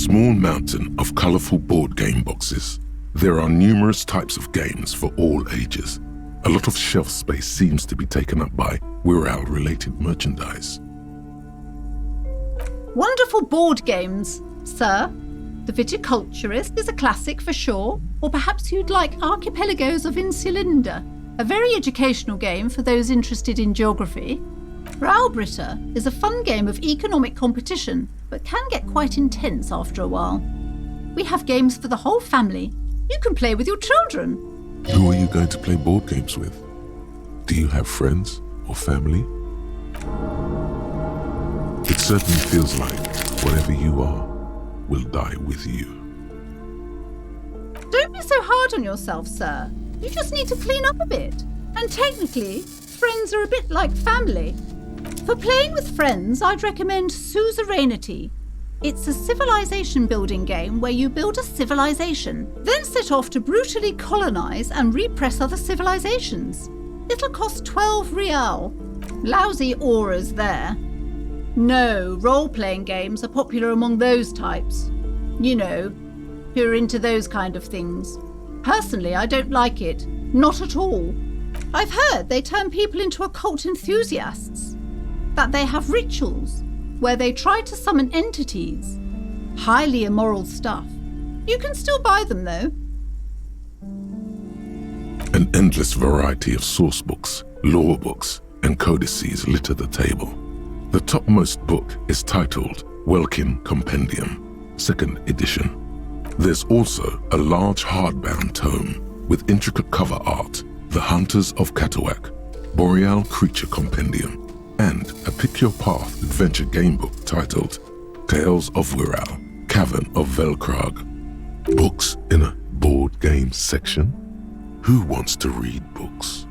small mountain of colorful board game boxes. There are numerous types of games for all ages. A lot of shelf space seems to be taken up by Wirral-related merchandise. Wonderful board games, sir. The Viticulturist is a classic for sure, or perhaps you'd like Archipelagos of Insulinda, a very educational game for those interested in geography. Raubritter is a fun game of economic competition, but can get quite intense after a while. We have games for the whole family. You can play with your children. Who are you going to play board games with? Do you have friends or family? It certainly feels like whatever you are will die with you. Don't be so hard on yourself, sir. You just need to clean up a bit. And technically, friends are a bit like family. For playing with friends, I'd recommend Suzerainty. It's a civilization building game where you build a civilization, then set off to brutally colonize and repress other civilizations. It'll cost 12 real. Lousy auras there. No, role-playing games are popular among those types. You know, who are into those kind of things. Personally, I don't like it. Not at all. I've heard they turn people into occult enthusiasts. That they have rituals where they try to summon entities. Highly immoral stuff. You can still buy them, though. An endless variety of source books, lore books, and codices litter the table. The topmost book is titled Welkin Compendium, 2nd edition. There's also a large hardbound tome with intricate cover art, The Hunters of Katawak, Boreal Creature Compendium, and a Pick Your Path adventure game book titled Tales of Wirral, Cavern of Velkrag. Books in a board game section? Who wants to read books?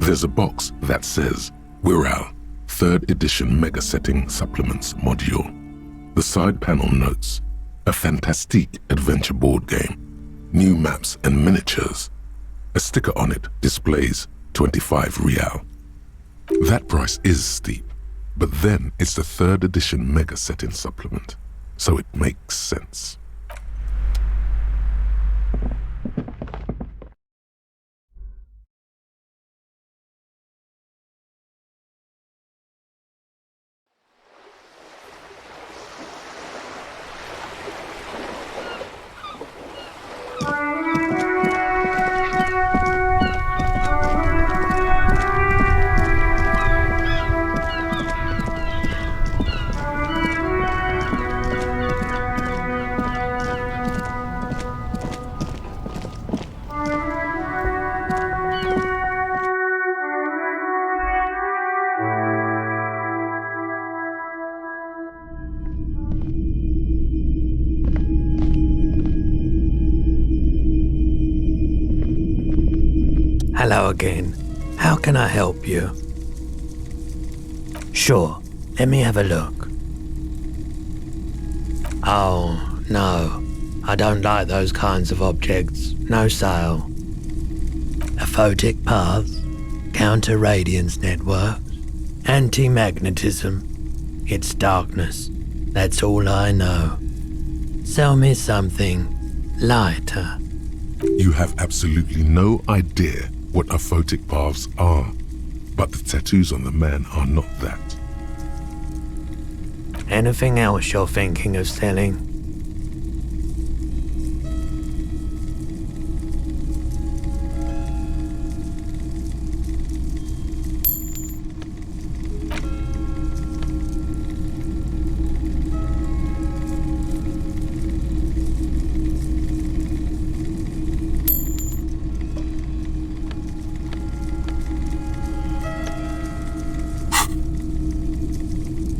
There's a box that says Wirral, 3rd edition Mega Setting Supplements Module. The side panel notes, a fantastique adventure board game, new maps and miniatures. A sticker on it displays 25 real. That price is steep, but then it's the 3rd edition Mega Setting Supplement, so it makes sense. Hello again. How can I help you? Sure, let me have a look. Oh, no. I don't like those kinds of objects. No sale. Aphotic paths, counter-radiance networks, anti-magnetism. It's darkness. That's all I know. Sell me something lighter. You have absolutely no idea what aphotic paths are, but the tattoos on the man are not that. Anything else you're thinking of selling?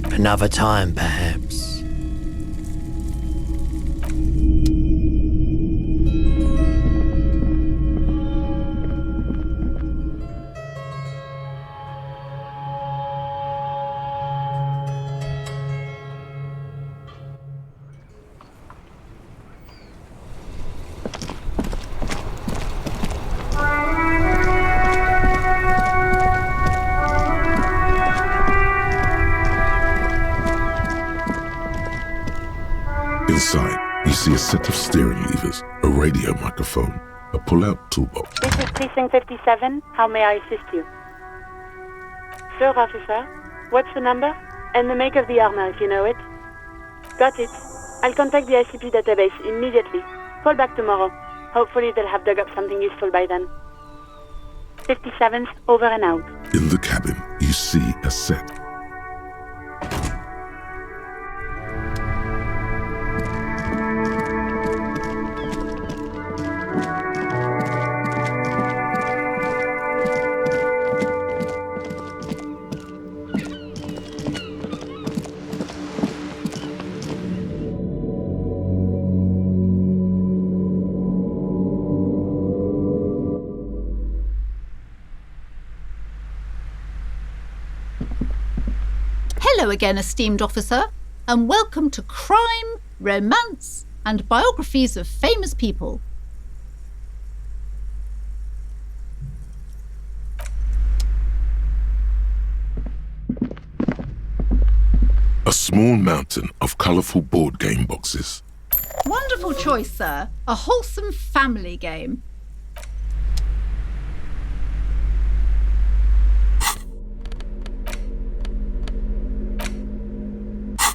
Another time, perhaps. Inside, you see a set of steering levers, a radio microphone, a pull-out toolbox. This is Precinct 57. How may I assist you? Sure, officer. What's the number? And the make of the armor, if you know it. Got it. I'll contact the ICP database immediately. Call back tomorrow. Hopefully they'll have dug up something useful by then. 57's over and out. In the cabin, you see a set. Hello again, esteemed officer, and welcome to Crime, Romance, and Biographies of Famous People. A small mountain of colourful board game boxes. Wonderful choice, sir. A wholesome family game.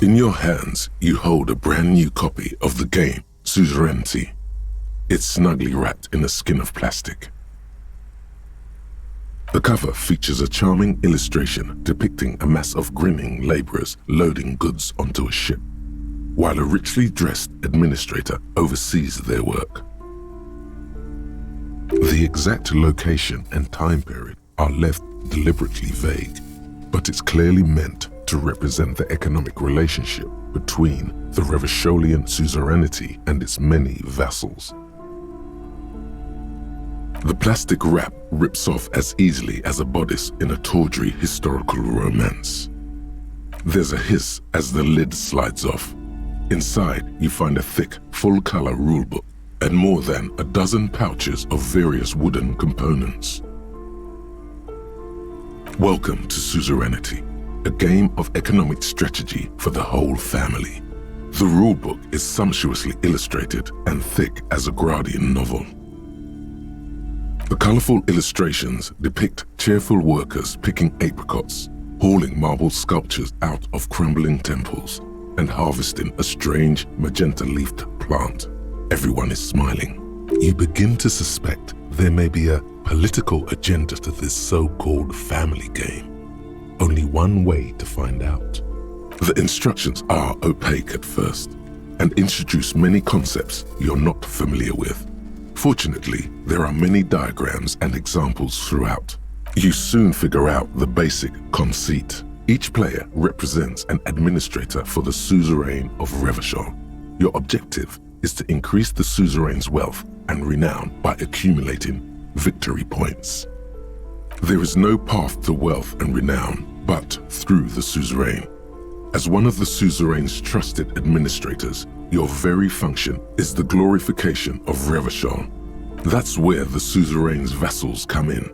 In your hands, you hold a brand new copy of the game, Suzerainty. It's snugly wrapped in a skin of plastic. The cover features a charming illustration depicting a mass of grinning labourers loading goods onto a ship, while a richly dressed administrator oversees their work. The exact location and time period are left deliberately vague, but it's clearly meant to represent the economic relationship between the Revacholian suzerainty and its many vassals. The plastic wrap rips off as easily as a bodice in a tawdry historical romance. There's a hiss as the lid slides off. Inside, you find a thick, full-color rulebook and more than a dozen pouches of various wooden components. Welcome to Suzerainty, a game of economic strategy for the whole family. The rulebook is sumptuously illustrated and thick as a Gradian novel. The colourful illustrations depict cheerful workers picking apricots, hauling marble sculptures out of crumbling temples, and harvesting a strange magenta-leafed plant. Everyone is smiling. You begin to suspect there may be a political agenda to this so-called family game. Only one way to find out. The instructions are opaque at first and introduce many concepts you're not familiar with. Fortunately, there are many diagrams and examples throughout. You soon figure out the basic conceit. Each player represents an administrator for the suzerain of Revachol. Your objective is to increase the suzerain's wealth and renown by accumulating victory points. There is no path to wealth and renown but through the suzerain. As one of the suzerain's trusted administrators, your very function is the glorification of Revachol. That's where the suzerain's vassals come in.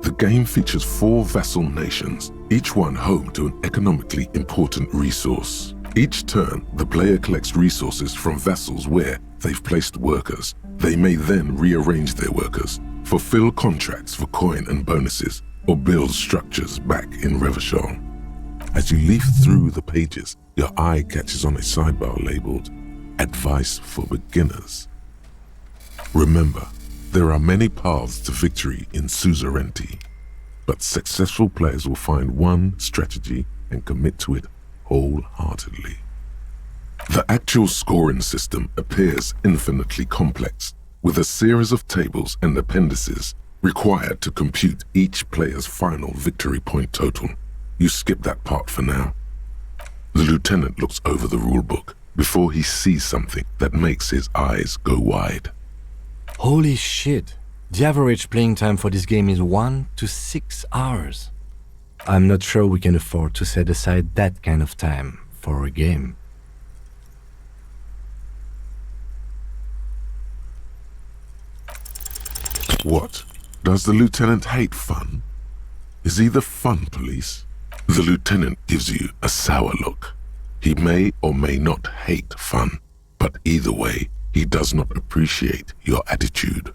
The game features 4 vassal nations, each one home to an economically important resource. Each turn, the player collects resources from vassals where they've placed workers. They may then rearrange their workers, fulfill contracts for coin and bonuses, or build structures back in Revachol. As you leaf through the pages, your eye catches on a sidebar labeled Advice for Beginners. Remember, there are many paths to victory in Suzerainty, but successful players will find one strategy and commit to it wholeheartedly. The actual scoring system appears infinitely complex, with a series of tables and appendices required to compute each player's final victory point total. You skip that part for now. The lieutenant looks over the rulebook before he sees something that makes his eyes go wide. Holy shit. The average playing time for this game is 1 to 6 hours. I'm not sure we can afford to set aside that kind of time for a game. What? Does the lieutenant hate fun? Is he the fun police? The lieutenant gives you a sour look. He may or may not hate fun, but But either way, he does not appreciate your attitude.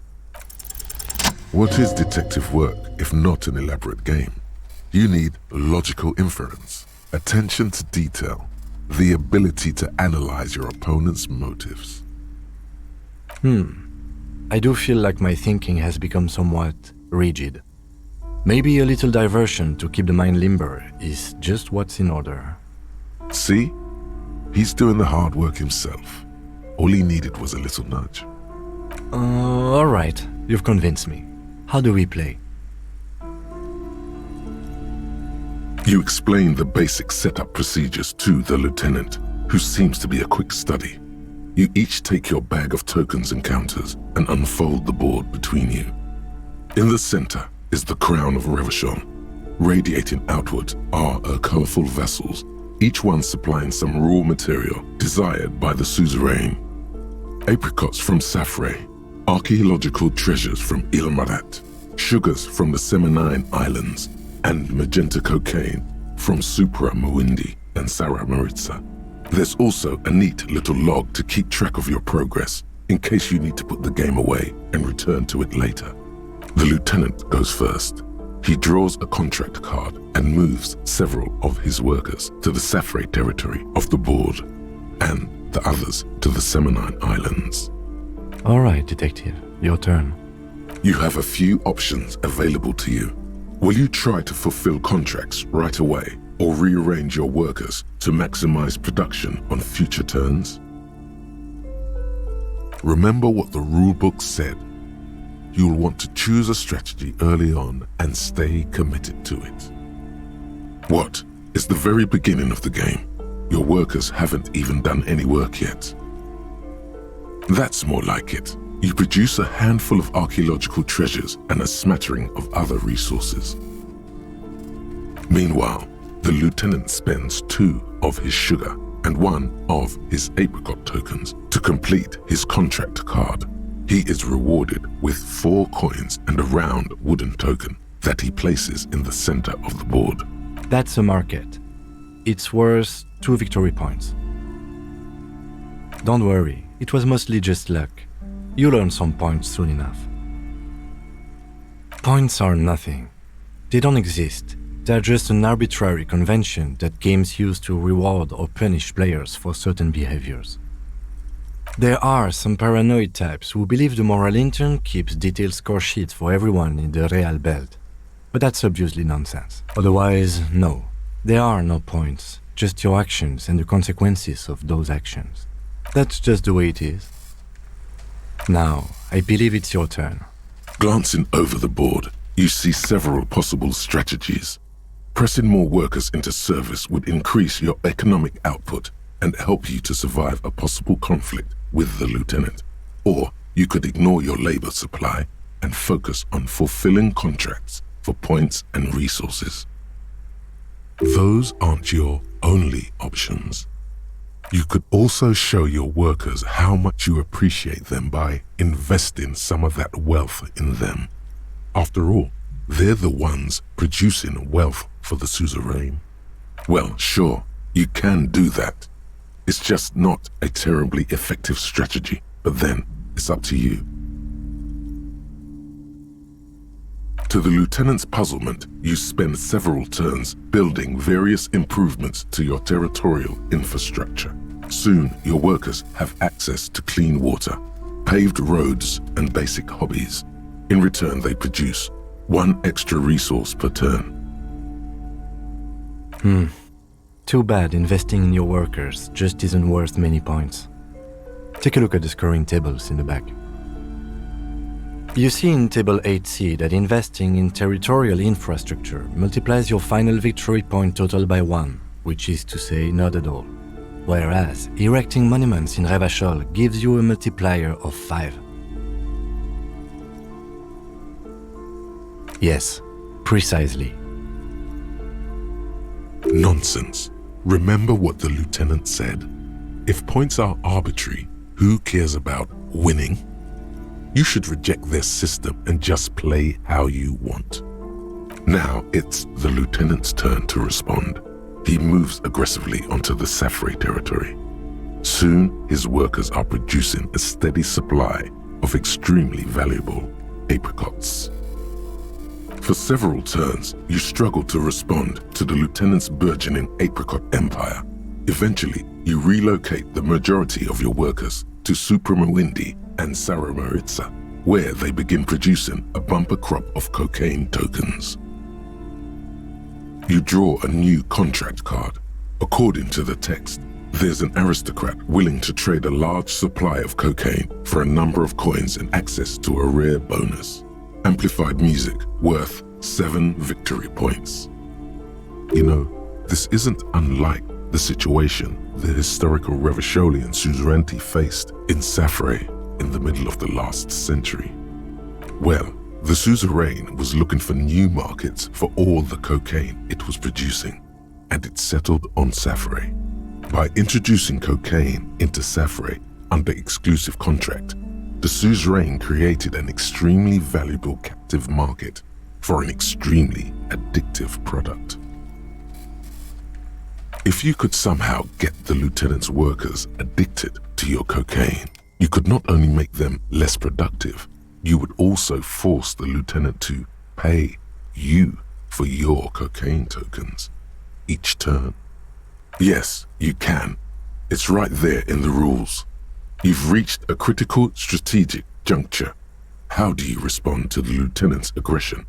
What is detective work if not an elaborate game? You need logical inference, attention to detail, the ability to analyze your opponent's motives. I do feel like my thinking has become somewhat rigid. Maybe a little diversion to keep the mind limber is just what's in order. See? He's doing the hard work himself. All he needed was a little nudge. Alright, you've convinced me. How do we play? You explain the basic setup procedures to the lieutenant, who seems to be a quick study. You each take your bag of tokens and counters and unfold the board between you. In the center is the crown of Revachon. Radiating outward are her colorful vessels, each one supplying some raw material desired by the suzerain. Apricots from Safre, archaeological treasures from Evrart, sugars from the Seminine Islands, and magenta cocaine from Supra Muindi and Sarah Maritza. There's also a neat little log to keep track of your progress in case you need to put the game away and return to it later. The lieutenant goes first. He draws a contract card and moves several of his workers to the Safre territory of the board and the others to the Seminine Islands. Alright, detective, your turn. You have a few options available to you. Will you try to fulfill contracts right away or rearrange your workers to maximize production on future turns? Remember what the rulebook said. You'll want to choose a strategy early on and stay committed to it. What is the very beginning of the game? Your workers haven't even done any work yet. That's more like it. You produce a handful of archaeological treasures and a smattering of other resources. Meanwhile, the lieutenant spends 2 of his sugar and 1 of his apricot tokens to complete his contract card. He is rewarded with 4 coins and a round wooden token that he places in the center of the board. That's a market. It's worth 2 victory points. Don't worry, it was mostly just luck. You'll earn some points soon enough. Points are nothing. They don't exist. They're just an arbitrary convention that games use to reward or punish players for certain behaviors. There are some paranoid types who believe the moral intern keeps detailed score sheets for everyone in the Real Belt. But that's obviously nonsense. Otherwise, no. There are no points, just your actions and the consequences of those actions. That's just the way it is. Now, I believe it's your turn. Glancing over the board, you see several possible strategies. Pressing more workers into service would increase your economic output and help you to survive a possible conflict with the lieutenant. Or you could ignore your labor supply and focus on fulfilling contracts for points and resources. Those aren't your only options. You could also show your workers how much you appreciate them by investing some of that wealth in them. After all, they're the ones producing wealth for the suzerain. Well, sure, you can do that. It's just not a terribly effective strategy, but then it's up to you. To the lieutenant's puzzlement, you spend several turns building various improvements to your territorial infrastructure. Soon, your workers have access to clean water, paved roads, and basic hobbies. In return, they produce 1 extra resource per turn. Too bad investing in your workers just isn't worth many points. Take a look at the scoring tables in the back. You see in Table 8C that investing in territorial infrastructure multiplies your final victory point total by 1, which is to say not at all. Whereas erecting monuments in Revachol gives you a multiplier of 5. Yes, precisely. Nonsense. Remember what the lieutenant said. If points are arbitrary, who cares about winning? You should reject their system and just play how you want. Now it's the lieutenant's turn to respond. He moves aggressively onto the Safre territory. Soon, his workers are producing a steady supply of extremely valuable apricots. For several turns, you struggle to respond to the lieutenant's burgeoning apricot empire. Eventually, you relocate the majority of your workers to Supremawindi and Saramaritsa, where they begin producing a bumper crop of cocaine tokens. You draw a new contract card. According to the text, there's an aristocrat willing to trade a large supply of cocaine for a number of coins and access to a rare bonus. Amplified music worth 7 victory points. You know, this isn't unlike the situation the historical Revacholian Suzerainty faced in Safre in the middle of the last century. Well, the Suzerain was looking for new markets for all the cocaine it was producing, and it settled on Safre. By introducing cocaine into Safre under exclusive contract, the Suzerain created an extremely valuable captive market for an extremely addictive product. If you could somehow get the lieutenant's workers addicted to your cocaine, you could not only make them less productive, you would also force the lieutenant to pay you for your cocaine tokens each turn. Yes, you can. It's right there in the rules. You've reached a critical strategic juncture. How do you respond to the lieutenant's aggression?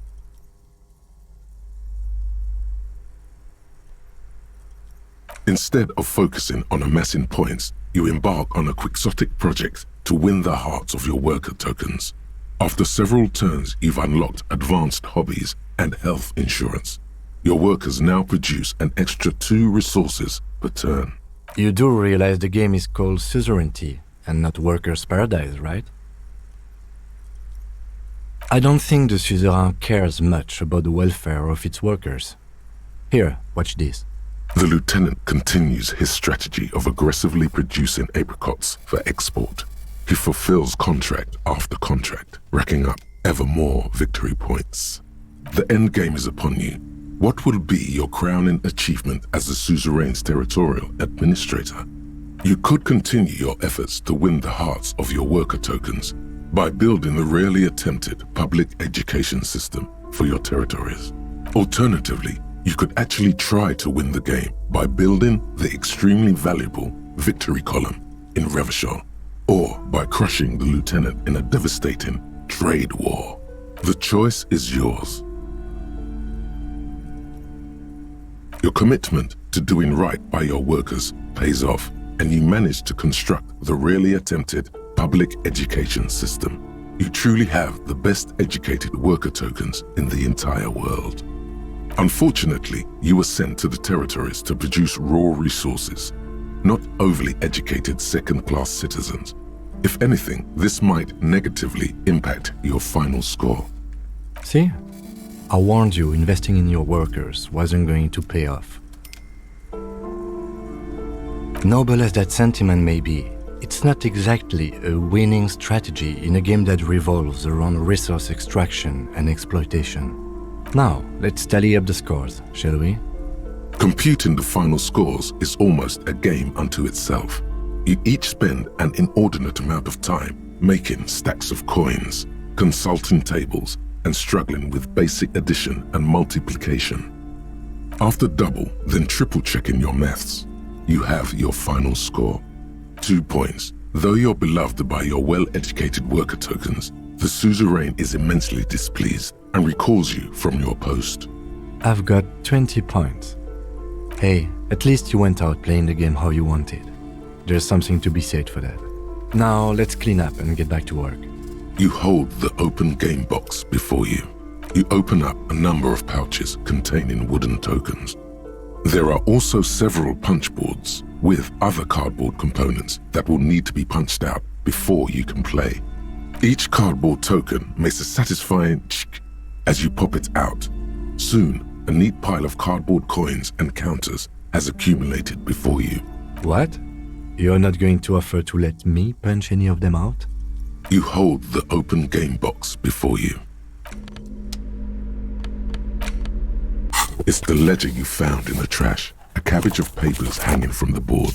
Instead of focusing on amassing points, you embark on a quixotic project to win the hearts of your worker tokens. After several turns, you've unlocked advanced hobbies and health insurance. Your workers now produce an extra 2 resources per turn. You do realize the game is called Suzerainty and not Workers' Paradise, right? I don't think the Suzerain cares much about the welfare of its workers. Here, watch this. The lieutenant continues his strategy of aggressively producing apricots for export. He fulfills contract after contract, racking up ever more victory points. The end game is upon you. What will be your crowning achievement as the Suzerain's territorial administrator? You could continue your efforts to win the hearts of your worker tokens by building the rarely attempted public education system for your territories. Alternatively, you could actually try to win the game by building the extremely valuable victory column in Revachol, or by crushing the lieutenant in a devastating trade war. The choice is yours. Your commitment to doing right by your workers pays off, and you manage to construct the rarely attempted public education system. You truly have the best educated worker tokens in the entire world. Unfortunately, you were sent to the territories to produce raw resources, not overly educated second-class citizens. If anything, this might negatively impact your final score. See? I warned you investing in your workers wasn't going to pay off. Noble as that sentiment may be, it's not exactly a winning strategy in a game that revolves around resource extraction and exploitation. Now, let's tally up the scores, shall we? Computing the final scores is almost a game unto itself. You each spend an inordinate amount of time making stacks of coins, consulting tables, and struggling with basic addition and multiplication. After double, then triple checking your maths, you have your final score. 2 points. Though you're beloved by your well-educated worker tokens, the Suzerain is immensely displeased and recalls you from your post. I've got 20 points. Hey, at least you went out playing the game how you wanted. There's something to be said for that. Now let's clean up and get back to work. You hold the open game box before you. You open up a number of pouches containing wooden tokens. There are also several punch boards with other cardboard components that will need to be punched out before you can play. Each cardboard token makes a satisfying tsk as you pop it out. Soon, a neat pile of cardboard coins and counters has accumulated before you. What? You're not going to offer to let me punch any of them out? You hold the open game box before you. It's the ledger you found in the trash, a cabbage of papers hanging from the board.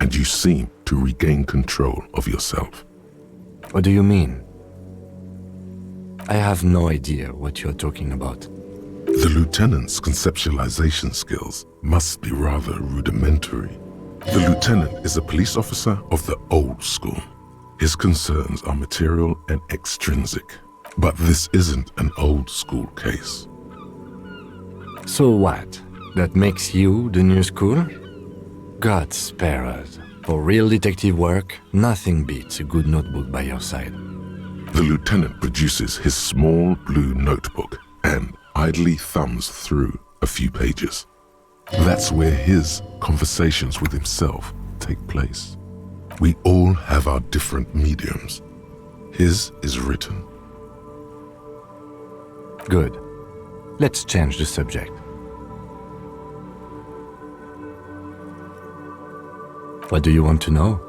and you seem to regain control of yourself. What do you mean? I have no idea what you're talking about. The lieutenant's conceptualization skills must be rather rudimentary. The lieutenant is a police officer of the old school. His concerns are material and extrinsic. But this isn't an old school case. So what? That makes you the new school? God spare us. For real detective work, nothing beats a good notebook by your side. The lieutenant produces his small blue notebook and idly thumbs through a few pages. That's where his conversations with himself take place. We all have our different mediums. His is written. Good. Let's change the subject. What do you want to know?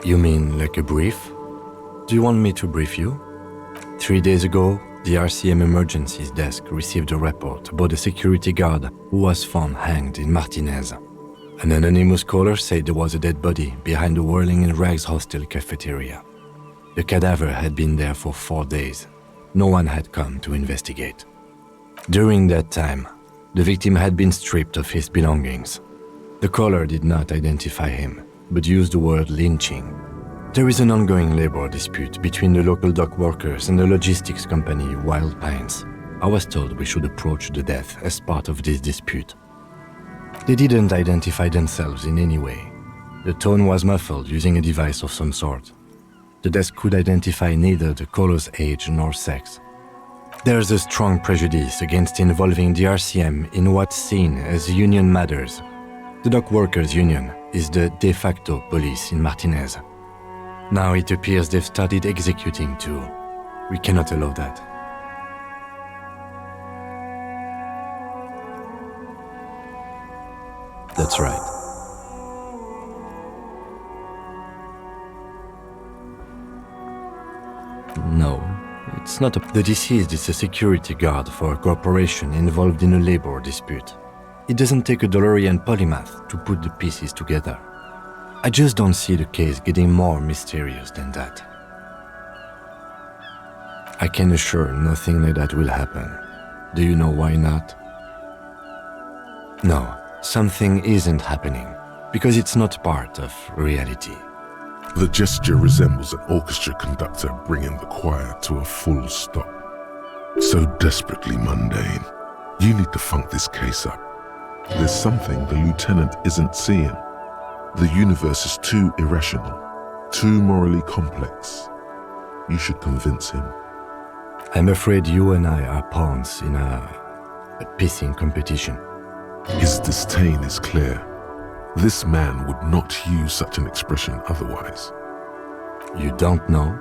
You mean like a brief? Do you want me to brief you? 3 days ago, the RCM Emergencies Desk received a report about a security guard who was found hanged in Martinez. An anonymous caller said there was a dead body behind the Whirling in Rags hostel cafeteria. The cadaver had been there for 4 days. No one had come to investigate. During that time, the victim had been stripped of his belongings. The caller did not identify him, but used the word lynching. There is an ongoing labor dispute between the local dock workers and the logistics company Wild Pines. I was told we should approach the death as part of this dispute. They didn't identify themselves in any way. The tone was muffled using a device of some sort. The desk could identify neither the caller's age nor sex. There's a strong prejudice against involving the RCM in what's seen as union matters. The dock workers' union is the de facto police in Martinez. Now it appears they've started executing too. We cannot allow that. That's right. No, it's not the deceased is a security guard for a corporation involved in a labor dispute. It doesn't take a DeLorean polymath to put the pieces together. I just don't see the case getting more mysterious than that. I can assure nothing like that will happen. Do you know why not? No, something isn't happening, because it's not part of reality. The gesture resembles an orchestra conductor bringing the choir to a full stop. So desperately mundane. You need to funk this case up. There's something the lieutenant isn't seeing. The universe is too irrational, too morally complex. You should convince him. I'm afraid you and I are pawns in a pissing competition. His disdain is clear. This man would not use such an expression otherwise. You don't know?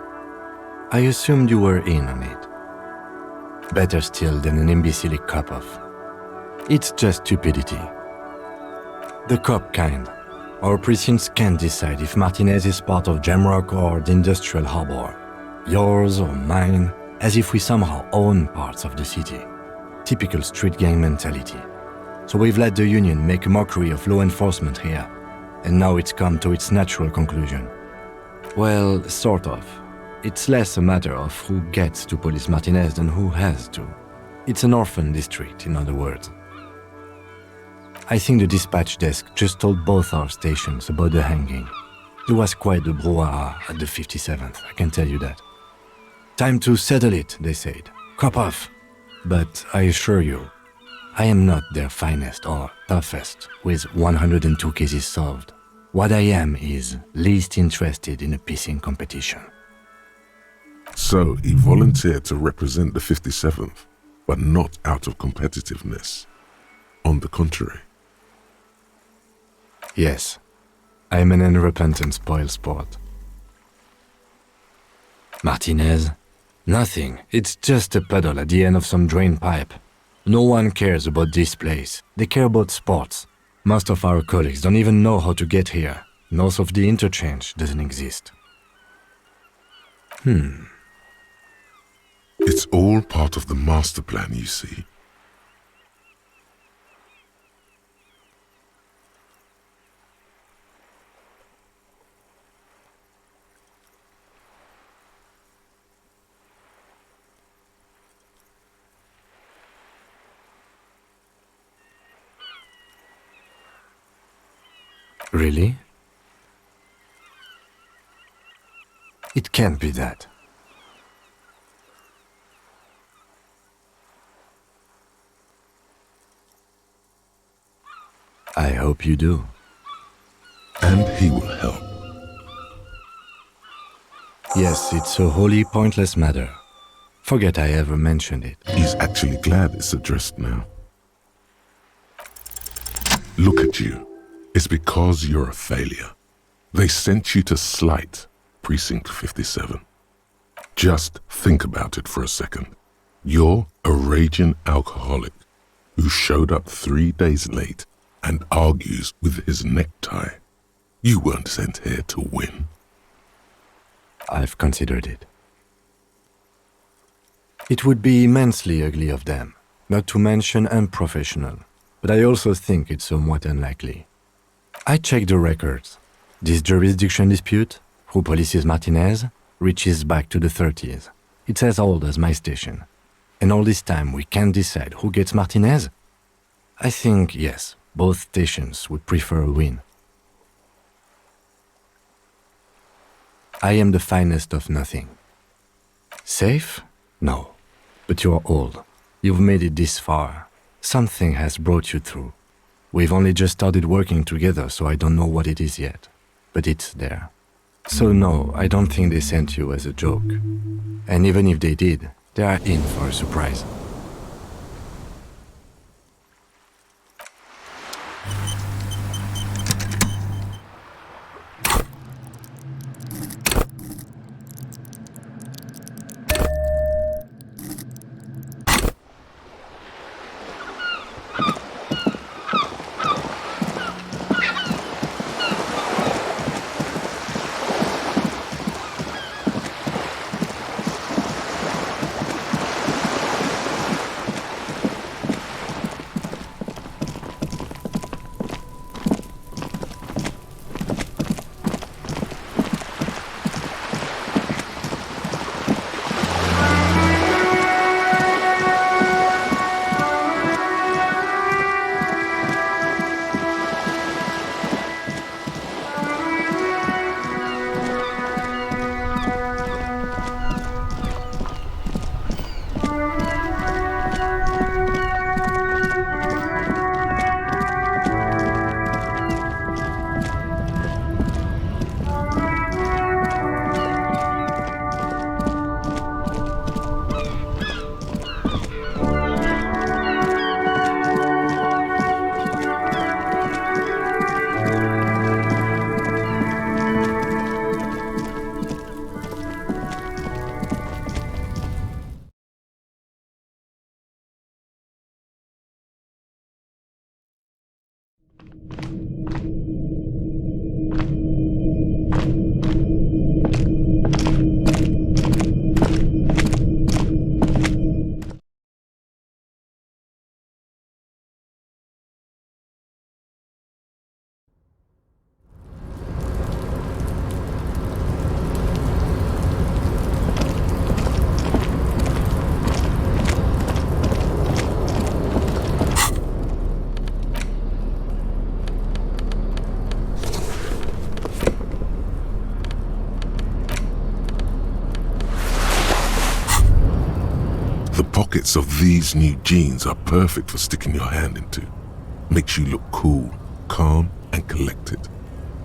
I assumed you were in on it. Better still than an imbecilic cop-off. It's just stupidity. The cop kind. Our precincts can't decide if Martinez is part of Jamrock or the Industrial Harbor. Yours or mine, as if we somehow own parts of the city. Typical street gang mentality. So we've let the union make a mockery of law enforcement here, and now it's come to its natural conclusion. Well, sort of. It's less a matter of who gets to police Martinez than who has to. It's an orphan district, in other words. I think the dispatch desk just told both our stations about the hanging. There was quite the brouhaha at the 57th, I can tell you that. Time to settle it, they said. Cop off. But I assure you, I am not their finest or toughest with 102 cases solved. What I am is least interested in a pissing competition. So he volunteered to represent the 57th, but not out of competitiveness. On the contrary. Yes, I am an unrepentant spoilsport. Martinez? Nothing. It's just a puddle at the end of some drain pipe. No one cares about this place. They care about sports. Most of our colleagues don't even know how to get here. North of the interchange doesn't exist. It's all part of the master plan, you see. Really? It can't be that. I hope you do. And he will help. Yes, it's a wholly pointless matter. Forget I ever mentioned it. He's actually glad it's addressed now. Look at you. It's because you're a failure. They sent you to Slight, Precinct 57. Just think about it for a second. You're a raging alcoholic who showed up 3 days late and argues with his necktie. You weren't sent here to win. I've considered it. It would be immensely ugly of them, not to mention unprofessional, but I also think it's somewhat unlikely. I checked the records. This jurisdiction dispute, who polices Martinez, reaches back to the 30s. It's as old as my station. And all this time we can't decide who gets Martinez? I think, yes, both stations would prefer a win. I am the finest of nothing. Safe? No. But you're old. You've made it this far. Something has brought you through. We've only just started working together, so I don't know what it is yet. But it's there. So no, I don't think they sent you as a joke. And even if they did, they are in for a surprise. The pockets of these new jeans are perfect for sticking your hand into. Makes you look cool, calm, and collected.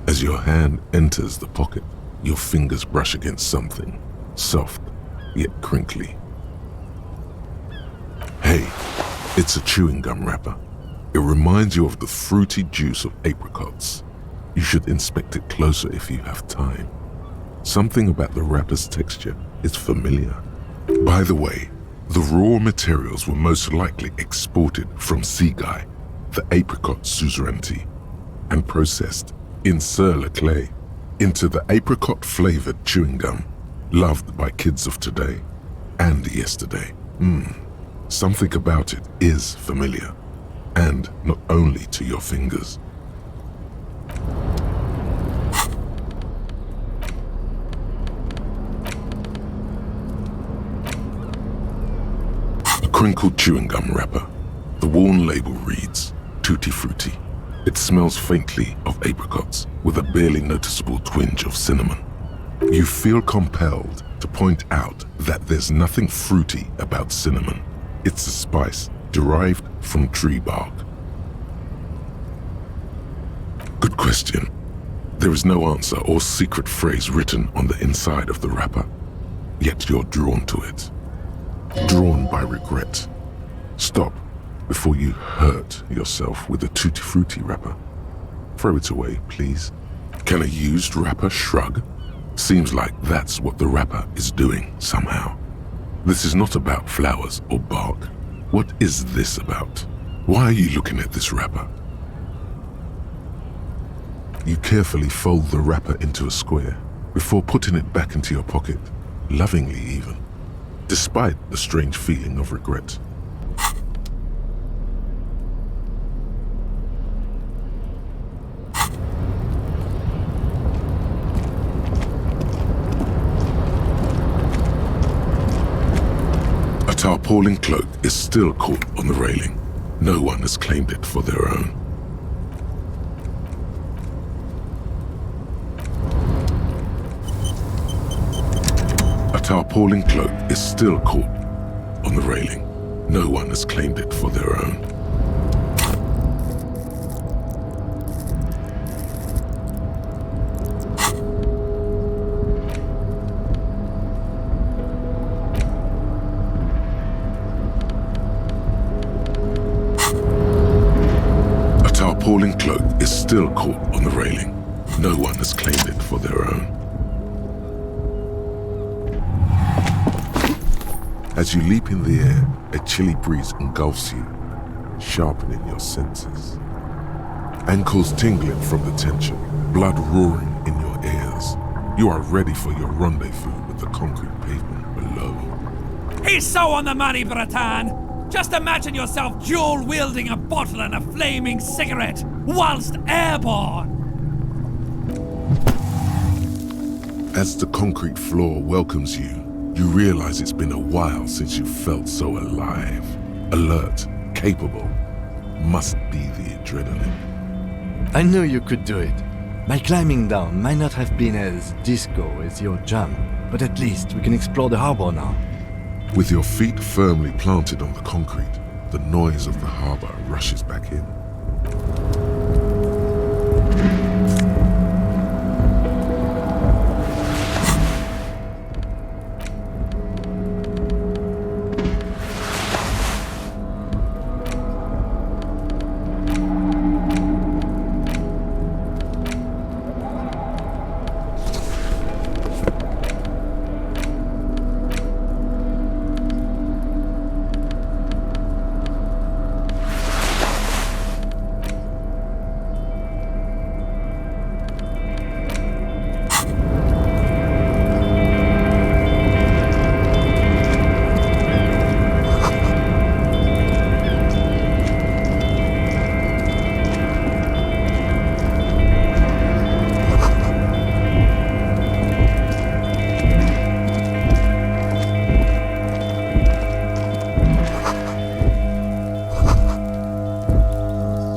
As your hand enters the pocket, your fingers brush against something, soft, yet crinkly. Hey, it's a chewing gum wrapper. It reminds you of the fruity juice of apricots. You should inspect it closer if you have time. Something about the wrapper's texture is familiar. By the way, the raw materials were most likely exported from Seaguy, the apricot Suzerainty, and processed in Sur-le-Clay into the apricot-flavored chewing gum loved by kids of today and yesterday. Something about it is familiar, and not only to your fingers. A crinkled chewing gum wrapper. The worn label reads, Tutti Frutti. It smells faintly of apricots with a barely noticeable twinge of cinnamon. You feel compelled to point out that there's nothing fruity about cinnamon. It's a spice derived from tree bark. Good question. There is no answer or secret phrase written on the inside of the wrapper, yet you're drawn to it. Drawn by regret. Stop before you hurt yourself with a Tutti Frutti wrapper. Throw it away, please. Can a used wrapper shrug? Seems like that's what the wrapper is doing somehow. This is not about flowers or bark. What is this about? Why are you looking at this wrapper? You carefully fold the wrapper into a square before putting it back into your pocket, lovingly even, despite the strange feeling of regret. A tarpaulin cloak is still caught on the railing. No one has claimed it for their own. A tarpaulin cloak is still caught on the railing. No one has claimed it for their own. A tarpaulin cloak is still caught on the railing. No one has claimed it for their own. As you leap in the air, a chilly breeze engulfs you, sharpening your senses. Ankles tingling from the tension, blood roaring in your ears. You are ready for your rendezvous with the concrete pavement below. He's so on the money, Breton! Just imagine yourself dual-wielding a bottle and a flaming cigarette whilst airborne! As the concrete floor welcomes you, you realize it's been a while since you felt so alive, alert, capable. Must be the adrenaline. I knew you could do it. My climbing down might not have been as disco as your jump, but at least we can explore the harbor now. With your feet firmly planted on the concrete, the noise of the harbor rushes back in.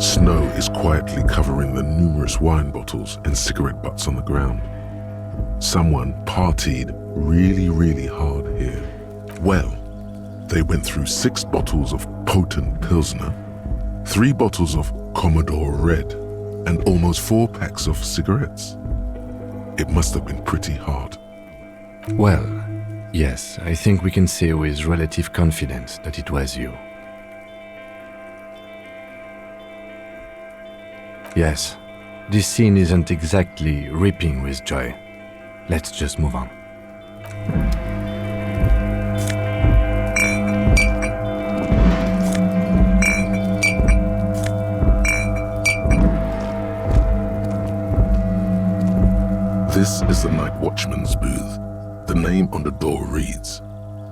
Snow is quietly covering the numerous wine bottles and cigarette butts on the ground. Someone partied really hard here. Well, they went through 6 bottles of potent Pilsner, 3 bottles of Commodore Red, and almost 4 packs of cigarettes. It must have been pretty hard. Well, yes, I think we can say with relative confidence that it was you. Yes, this scene isn't exactly ripping with joy. Let's just move on. This is the night watchman's booth. The name on the door reads,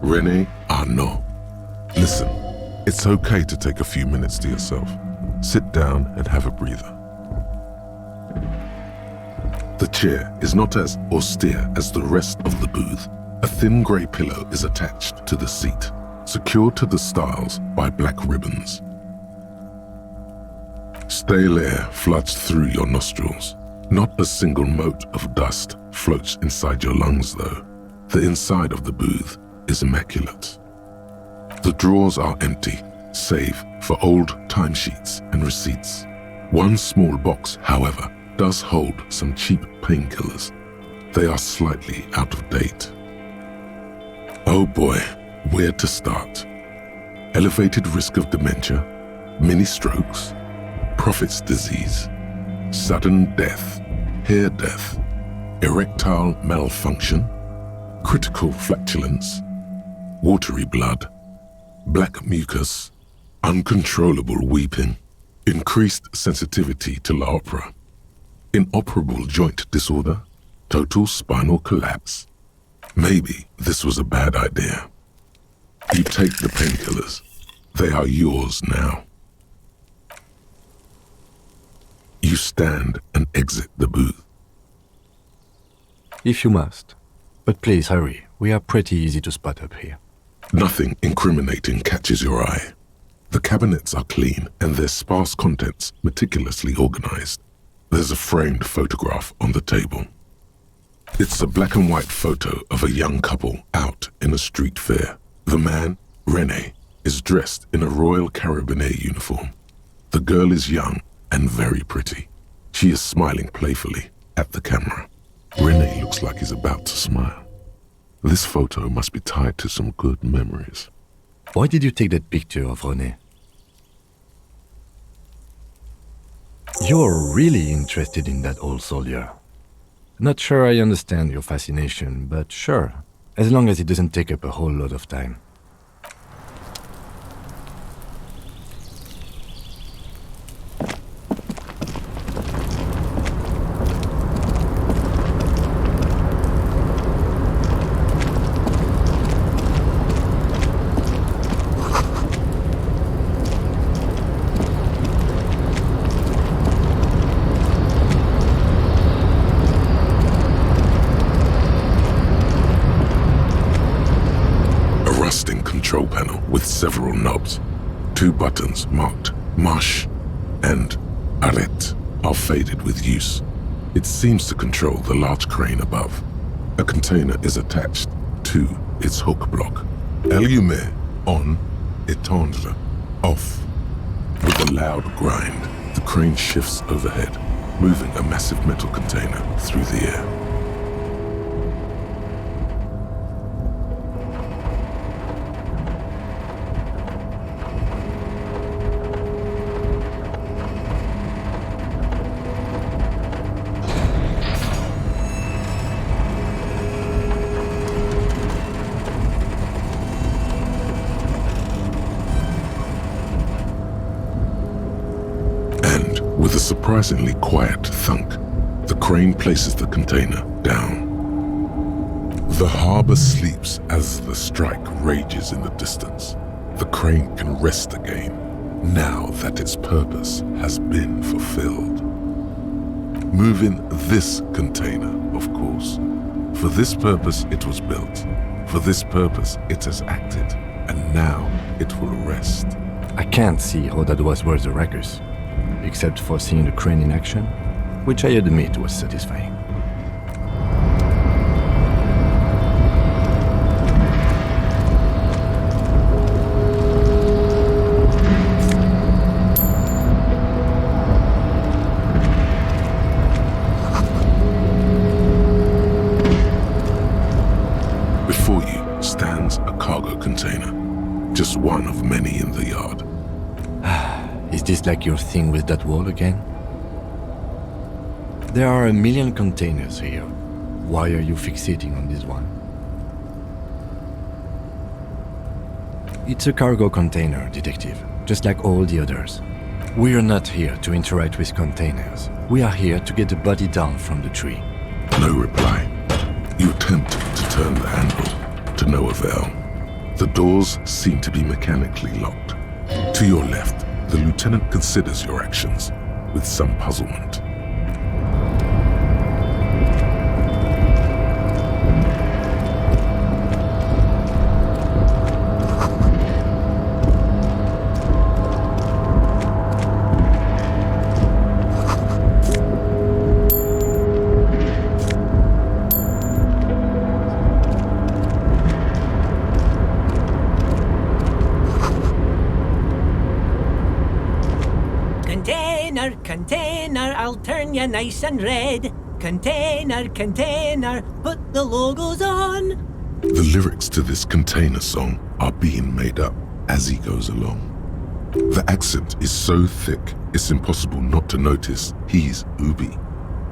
René Arnaud. Listen, it's okay to take a few minutes to yourself. Sit down and have a breather. The chair is not as austere as the rest of the booth. A thin grey pillow is attached to the seat, secured to the stiles by black ribbons. Stale air floods through your nostrils. Not a single mote of dust floats inside your lungs, though. The inside of the booth is immaculate. The drawers are empty, save for old timesheets and receipts. One small box, however, does hold some cheap painkillers. They are slightly out of date. Oh boy, where to start? Elevated risk of dementia, mini strokes, prophet's disease, sudden death, hair death, erectile malfunction, critical flatulence, watery blood, black mucus, uncontrollable weeping, increased sensitivity to La Opera, inoperable joint disorder, total spinal collapse. Maybe this was a bad idea. You take the painkillers. They are yours now. You stand and exit the booth. If you must. But please hurry. We are pretty easy to spot up here. Nothing incriminating catches your eye. The cabinets are clean and their sparse contents meticulously organized. There's a framed photograph on the table. It's a black and white photo of a young couple out in a street fair. The man, René, is dressed in a Royal Carabinieri uniform. The girl is young and very pretty. She is smiling playfully at the camera. René looks like he's about to smile. This photo must be tied to some good memories. Why did you take that picture of René? You're really interested in that old soldier. Not sure I understand your fascination, but sure, as long as it doesn't take up a whole lot of time. Control panel with several knobs. 2 buttons marked Marche and Arrête are faded with use. It seems to control the large crane above. A container is attached to its hook block. Allumer on, étendre off. With a loud grind, the crane shifts overhead, moving a massive metal container through the air. With a surprisingly quiet thunk, the crane places the container down. The harbor sleeps as the strike rages in the distance. The crane can rest again, now that its purpose has been fulfilled. Moving this container, of course. For this purpose it was built. For this purpose it has acted. And now it will rest. I can't see how that was worth the ruckus, except for seeing the crane in action, which I admit was satisfying. Before you stands a cargo container, just one of many in the yard. Is this like your thing with that wall again? There are a million containers here. Why are you fixating on this one? It's a cargo container, detective, just like all the others. We are not here to interact with containers. We are here to get the body down from the tree. No reply. You attempt to turn the handle, to no avail. The doors seem to be mechanically locked. To your left, the lieutenant considers your actions with some puzzlement. container, I'll turn you nice and red. Container, container, put the logos on. The lyrics to this container song are being made up as he goes along. The accent is so thick, it's impossible not to notice he's Ubi,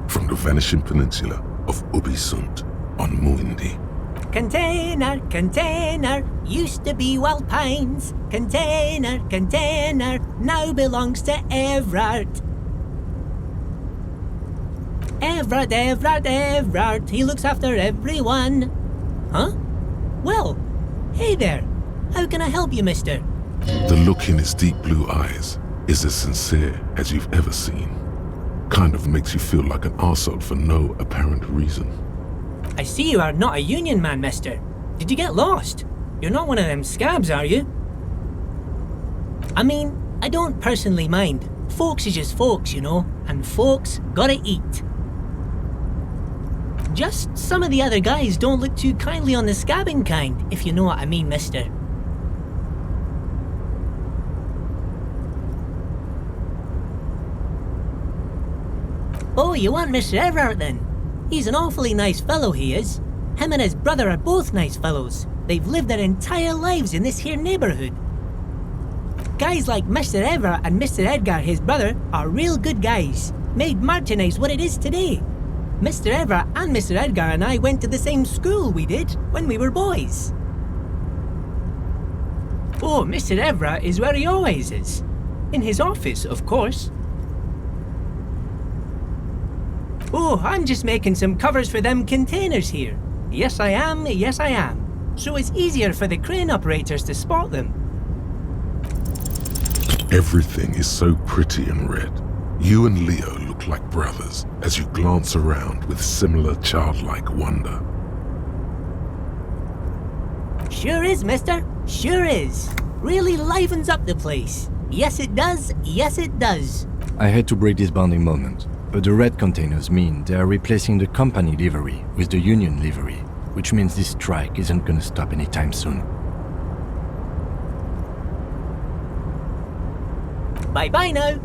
from the vanishing peninsula of Ubisund on Muindi. Container, container, used to be Wild Pines. Container, container, now belongs to Evrart. Evrart, Evrart, Evrart, he looks after everyone. Huh? Well, hey there. How can I help you, mister? The look in his deep blue eyes is as sincere as you've ever seen. Kind of makes you feel like an arsehole for no apparent reason. I see you are not a union man, mister. Did you get lost? You're not one of them scabs, are you? I mean, I don't personally mind. Folks is just folks, you know, and folks gotta eat. Just some of the other guys don't look too kindly on the scabbing kind, if you know what I mean, mister. Oh, you want Mr. Evrart then? He's an awfully nice fellow, he is. Him and his brother are both nice fellows. They've lived their entire lives in this here neighbourhood. Guys like Mr. Evrart and Mr. Edgar, his brother, are real good guys. Made Martinez what it is today. Mr. Evrart and Mr. Edgar and I went to the same school we did when we were boys. Oh, Mr. Evrart is where he always is. In his office, of course. Oh, I'm just making some covers for them containers here. Yes, I am, yes, I am. So it's easier for the crane operators to spot them. Everything is so pretty and red. You and Leo look like brothers as you glance around with similar childlike wonder. Sure is, mister. Sure is. Really livens up the place. Yes, it does. Yes, it does. I hate to break this bonding moment, but the red containers mean they are replacing the company livery with the union livery, which means this strike isn't gonna stop anytime soon. Bye-bye now.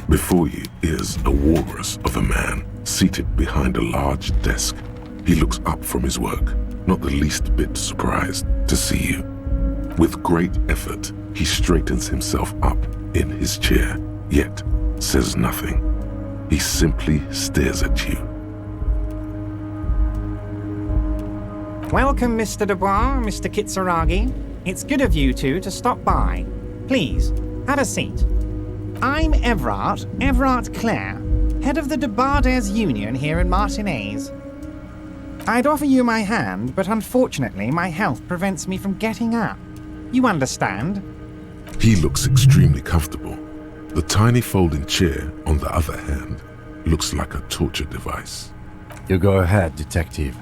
Before you is a walrus of a man seated behind a large desk. He looks up from his work, not the least bit surprised to see you. With great effort, he straightens himself up in his chair, yet says nothing. He simply stares at you. Welcome, Mr. Dubois, Mr. Kitsuragi. It's good of you two to stop by. Please, have a seat. I'm Evrart Clare, head of the Debarders Union here in Martinez. I'd offer you my hand, but unfortunately my health prevents me from getting up. You understand? He looks extremely comfortable. The tiny folding chair, on the other hand, looks like a torture device. You go ahead, detective.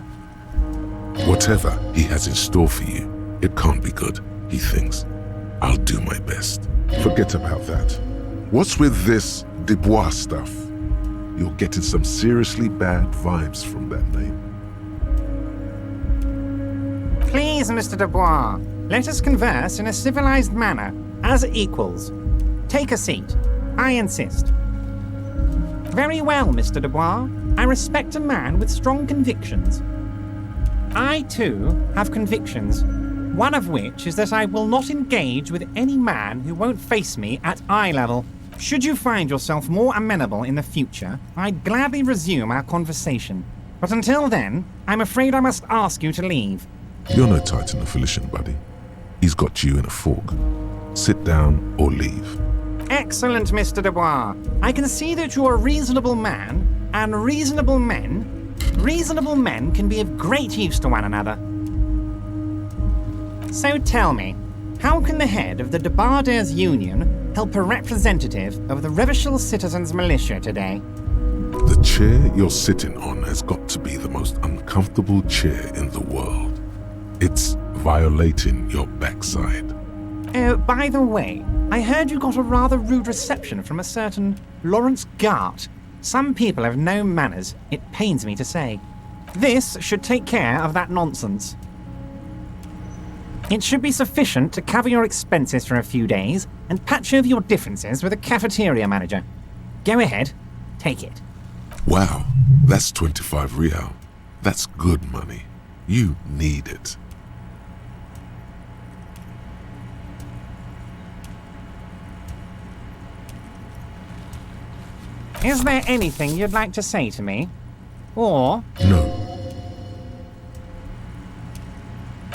Whatever he has in store for you, it can't be good, he thinks. I'll do my best. Forget about that. What's with this Dubois stuff? You're getting some seriously bad vibes from that name. Please, Mr. Dubois, let us converse in a civilized manner, as equals. Take a seat. I insist. Very well, Mr. Dubois. I respect a man with strong convictions. I, too, have convictions, one of which is that I will not engage with any man who won't face me at eye level. Should you find yourself more amenable in the future, I'd gladly resume our conversation. But until then, I'm afraid I must ask you to leave. You're no Titan of Elysium, buddy. He's got you in a fork. Sit down or leave. Excellent, Mr. Dubois. I can see that you're a reasonable man, and reasonable men can be of great use to one another. So tell me, How can the head of the Debarders Union help a representative of the Revachol Citizens Militia today? The chair you're sitting on has got to be the most uncomfortable chair in the world. It's violating your backside. Oh, by the way, I heard you got a rather rude reception from a certain Lawrence Gart. Some people have no manners, it pains me to say. This should take care of that nonsense. It should be sufficient to cover your expenses for a few days and patch over your differences with a cafeteria manager. Go ahead, take it. Wow, that's 25 real. That's good money. You need it. Is there anything you'd like to say to me? Or... No.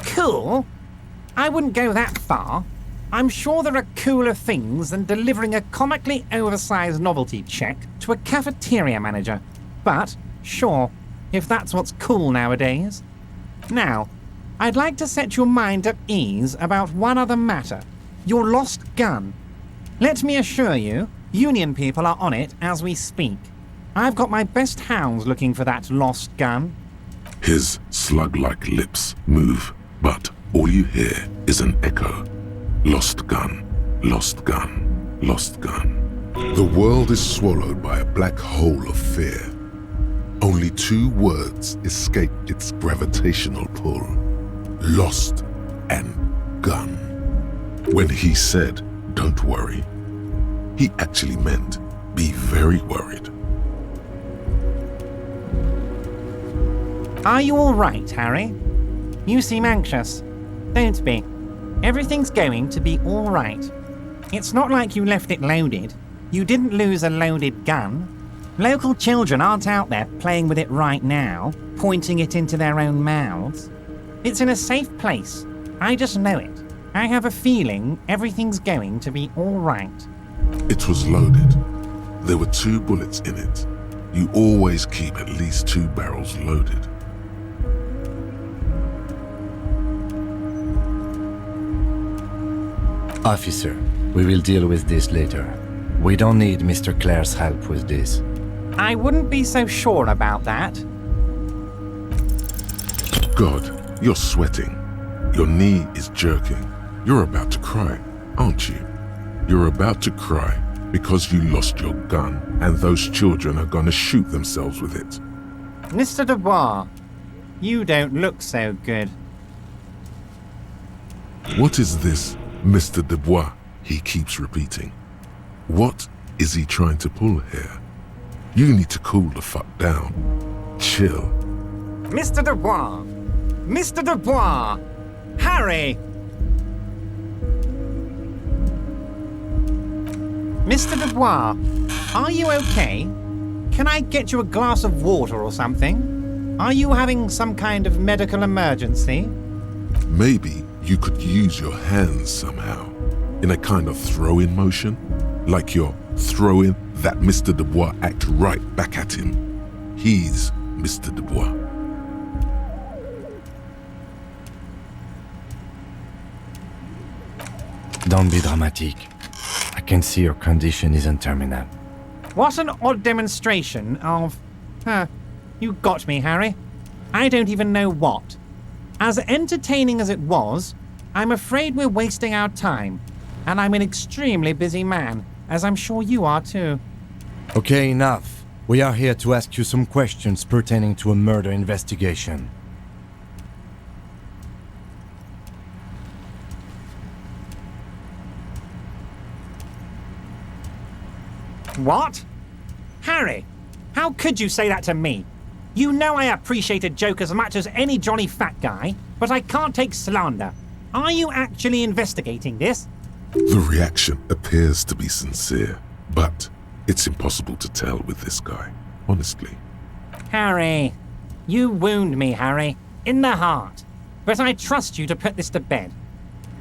Cool? I wouldn't go that far. I'm sure there are cooler things than delivering a comically oversized novelty check to a cafeteria manager. But, sure, if that's what's cool nowadays. Now, I'd like to set your mind at ease about one other matter. Your lost gun. Let me assure you, Union people are on it as we speak. I've got my best hounds looking for that lost gun. His slug-like lips move, but all you hear is an echo. Lost gun, lost gun, lost gun. The world is swallowed by a black hole of fear. Only 2 words escape its gravitational pull. Lost and gun. When he said, "Don't worry," he actually meant, be very worried. Are you all right, Harry? You seem anxious. Don't be. Everything's going to be all right. It's not like you left it loaded. You didn't lose a loaded gun. Local children aren't out there playing with it right now, pointing it into their own mouths. It's in a safe place. I just know it. I have a feeling everything's going to be all right. It was loaded. There were 2 bullets in it. You always keep at least 2 barrels loaded. Officer, we will deal with this later. We don't need Mr. Clare's help with this. I wouldn't be so sure about that. God, you're sweating. Your knee is jerking. You're about to cry, aren't you? You're about to cry because you lost your gun and those children are gonna shoot themselves with it. Mr. Dubois, you don't look so good. What is this, Mr. Dubois? He keeps repeating. What is he trying to pull here? You need to cool the fuck down. Chill. Mr. Dubois! Mr. Dubois! Harry! Mr. Dubois, are you okay? Can I get you a glass of water or something? Are you having some kind of medical emergency? Maybe you could use your hands somehow, in a kind of throw-in motion, like you're throwing that Mr. Dubois act right back at him. He's Mr. Dubois. Don't be dramatic. I can see your condition isn't terminal. What an odd demonstration of... you got me, Harry. I don't even know what. As entertaining as it was, I'm afraid we're wasting our time. And I'm an extremely busy man, as I'm sure you are too. Okay, enough. We are here to ask you some questions pertaining to a murder investigation. What? Harry, how could you say that to me? You know I appreciate a joke as much as any jolly fat guy, but I can't take slander. Are you actually investigating this? The reaction appears to be sincere, but it's impossible to tell with this guy, honestly. Harry, you wound me, Harry, in the heart. But I trust you to put this to bed.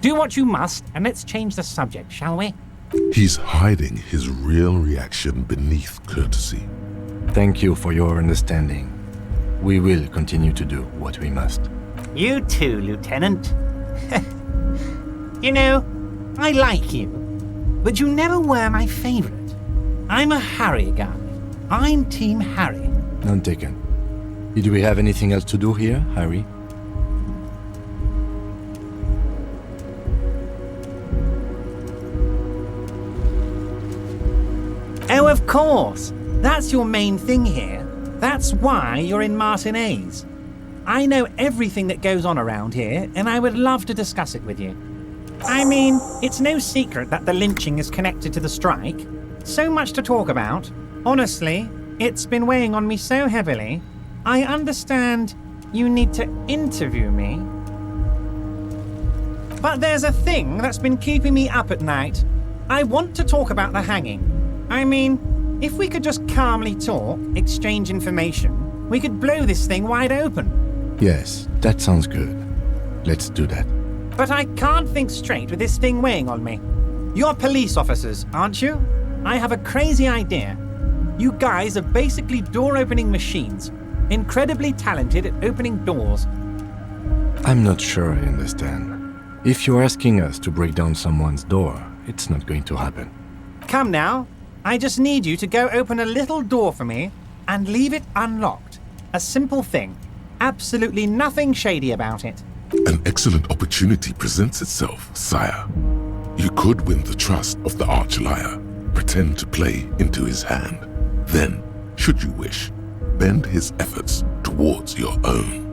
Do what you must, and let's change the subject, shall we? He's hiding his real reaction beneath courtesy. Thank you for your understanding. We will continue to do what we must. You too, Lieutenant. You know, I like you, but you never were my favourite. I'm a Harry guy. I'm Team Harry. None taken. Did we have anything else to do here, Harry? Oh, of course. That's your main thing here. That's why you're in Martinez. I know everything that goes on around here, and I would love to discuss it with you. I mean, it's no secret that the lynching is connected to the strike. So much to talk about. Honestly, it's been weighing on me so heavily. I understand you need to interview me. But there's a thing that's been keeping me up at night. I want to talk about the hanging. I mean, if we could just calmly talk, exchange information, we could blow this thing wide open. Yes, that sounds good. Let's do that. But I can't think straight with this thing weighing on me. You're police officers, aren't you? I have a crazy idea. You guys are basically door-opening machines, incredibly talented at opening doors. I'm not sure I understand. If you're asking us to break down someone's door, it's not going to happen. Come now. I just need you to go open a little door for me and leave it unlocked. A simple thing. Absolutely nothing shady about it. An excellent opportunity presents itself, sire. You could win the trust of the arch-liar, pretend to play into his hand. Then, should you wish, bend his efforts towards your own.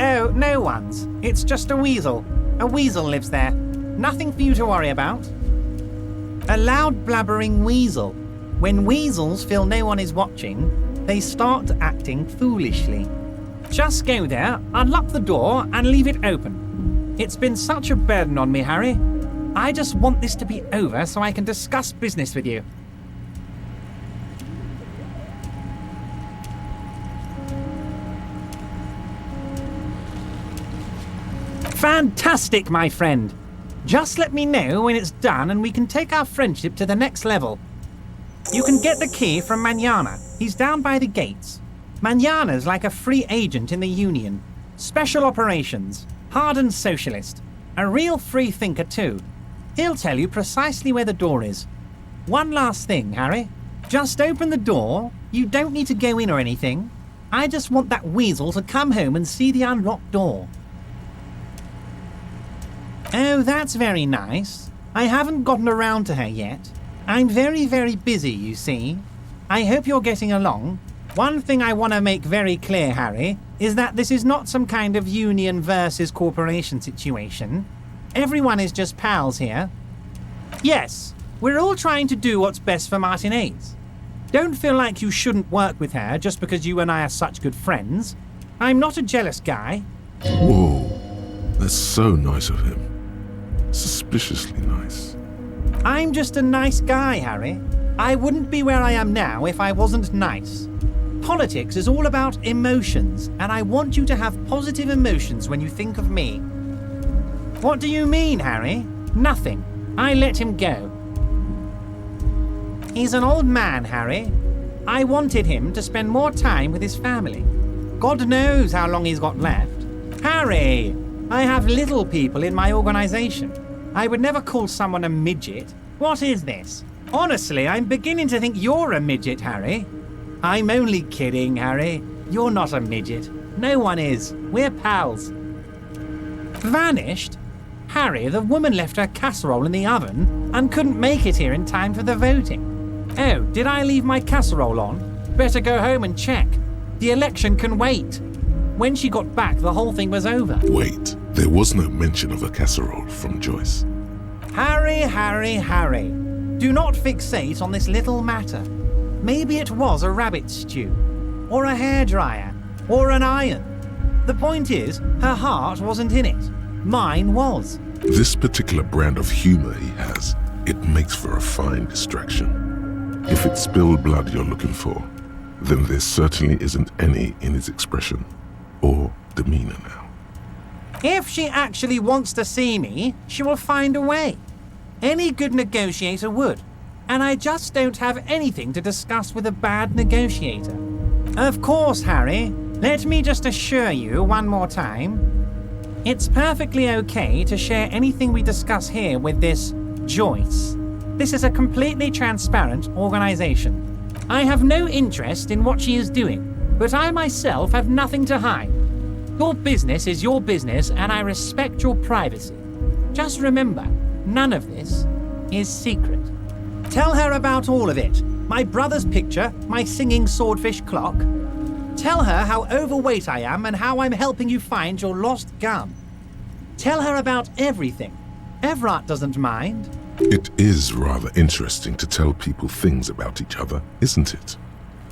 Oh, no one's. It's just a weasel. A weasel lives there. Nothing for you to worry about. A loud blabbering weasel. When weasels feel no one is watching, they start acting foolishly. Just go there, unlock the door, and leave it open. It's been such a burden on me, Harry. I just want this to be over so I can discuss business with you. Fantastic, my friend. Just let me know when it's done and we can take our friendship to the next level. You can get the key from Manana. He's down by the gates. Manana's like a free agent in the Union. Special operations. Hardened socialist. A real free thinker too. He'll tell you precisely where the door is. One last thing, Harry. Just open the door. You don't need to go in or anything. I just want that weasel to come home and see the unlocked door. Oh, that's very nice. I haven't gotten around to her yet. I'm very, very busy, you see. I hope you're getting along. One thing I want to make very clear, Harry, is that this is not some kind of union versus corporation situation. Everyone is just pals here. Yes, we're all trying to do what's best for Martinez. Don't feel like you shouldn't work with her just because you and I are such good friends. I'm not a jealous guy. Whoa, that's so nice of him. Suspiciously nice. I'm just a nice guy, Harry. I wouldn't be where I am now if I wasn't nice. Politics is all about emotions, and I want you to have positive emotions when you think of me. What do you mean, Harry? Nothing. I let him go. He's an old man, Harry. I wanted him to spend more time with his family. God knows how long he's got left. Harry, I have little people in my organization. I would never call someone a midget. What is this? Honestly, I'm beginning to think you're a midget, Harry. I'm only kidding, Harry. You're not a midget. No one is. We're pals. Vanished? Harry, the woman left her casserole in the oven and couldn't make it here in time for the voting. Oh, did I leave my casserole on? Better go home and check. The election can wait. When she got back, the whole thing was over. Wait, there was no mention of a casserole from Joyce. Harry, Harry, Harry. Do not fixate on this little matter. Maybe it was a rabbit stew, or a hairdryer, or an iron. The point is, her heart wasn't in it. Mine was. This particular brand of humor he has, it makes for a fine distraction. If it's spilled blood you're looking for, then there certainly isn't any in his expression or demeanor now. If she actually wants to see me, she will find a way. Any good negotiator would. And I just don't have anything to discuss with a bad negotiator. Of course, Harry. Let me just assure you one more time. It's perfectly okay to share anything we discuss here with this Joyce. This is a completely transparent organization. I have no interest in what she is doing, but I myself have nothing to hide. Your business is your business, and I respect your privacy. Just remember, none of this is secret. Tell her about all of it. My brother's picture, my singing swordfish clock. Tell her how overweight I am and how I'm helping you find your lost gun. Tell her about everything. Evrart doesn't mind. It is rather interesting to tell people things about each other, isn't it?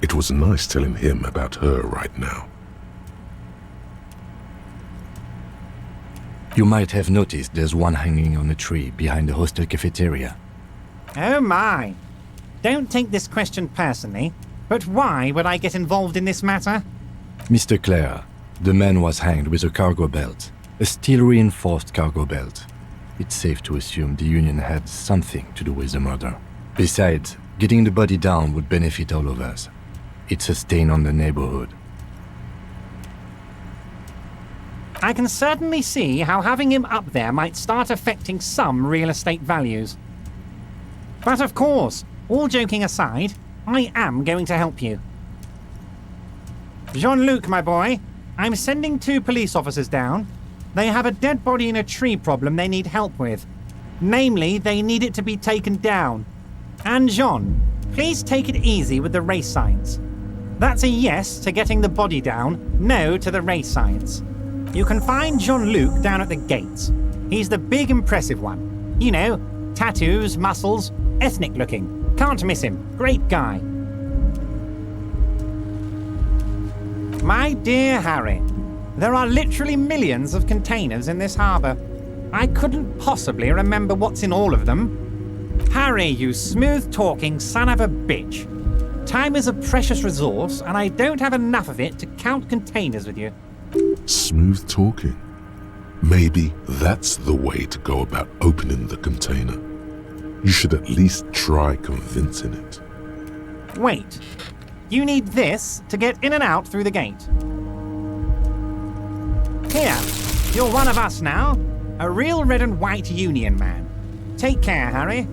It was nice telling him about her right now. You might have noticed there's one hanging on a tree behind the hostel cafeteria. Oh my. Don't take this question personally, but why would I get involved in this matter? Mr. Clare, the man was hanged with a cargo belt, a steel-reinforced cargo belt. It's safe to assume the Union had something to do with the murder. Besides, getting the body down would benefit all of us. It's a stain on the neighborhood. I can certainly see how having him up there might start affecting some real estate values. But of course, all joking aside, I am going to help you. Jean-Luc, my boy, I'm sending 2 police officers down. They have a dead body in a tree problem they need help with. Namely, they need it to be taken down. And Jean, please take it easy with the race signs. That's a yes to getting the body down, no to the race signs. You can find Jean-Luc down at the gates. He's the big impressive one. You know, tattoos, muscles, ethnic looking. Can't miss him. Great guy. My dear Harry, there are literally millions of containers in this harbour. I couldn't possibly remember what's in all of them. Harry, you smooth-talking son of a bitch. Time is a precious resource, and I don't have enough of it to count containers with you. Smooth talking. Maybe that's the way to go about opening the container. You should at least try convincing it. Wait. You need this to get in and out through the gate. Here, you're one of us now. A real red and white Union man. Take care, Harry.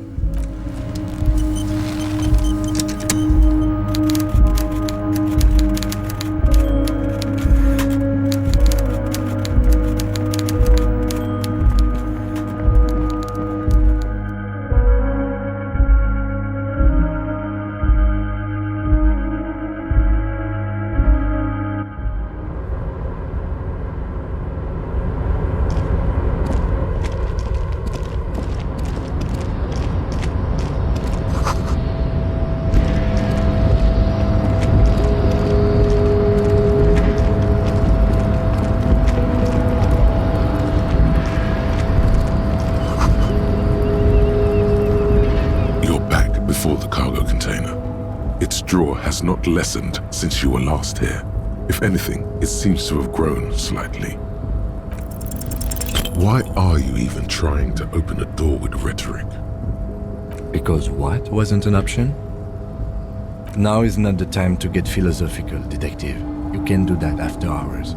Has not lessened since you were last here. If anything, it seems to have grown slightly. Why are you even trying to open a door with rhetoric? Because what wasn't an option? Now is not the time to get philosophical, detective. You can do that after hours.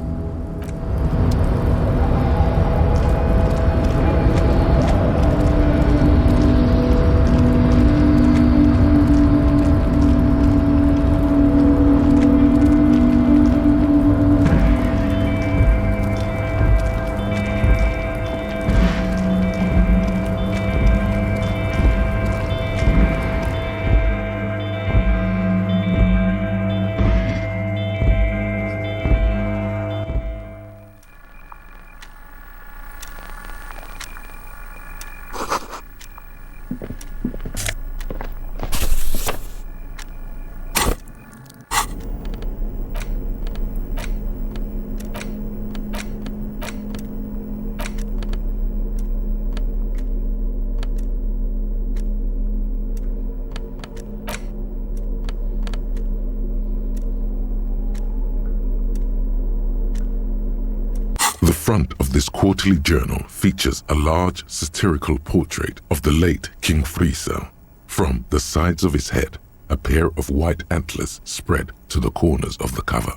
The front of this quarterly journal features a large satirical portrait of the late King Friesel. From the sides of his head, a pair of white antlers spread to the corners of the cover.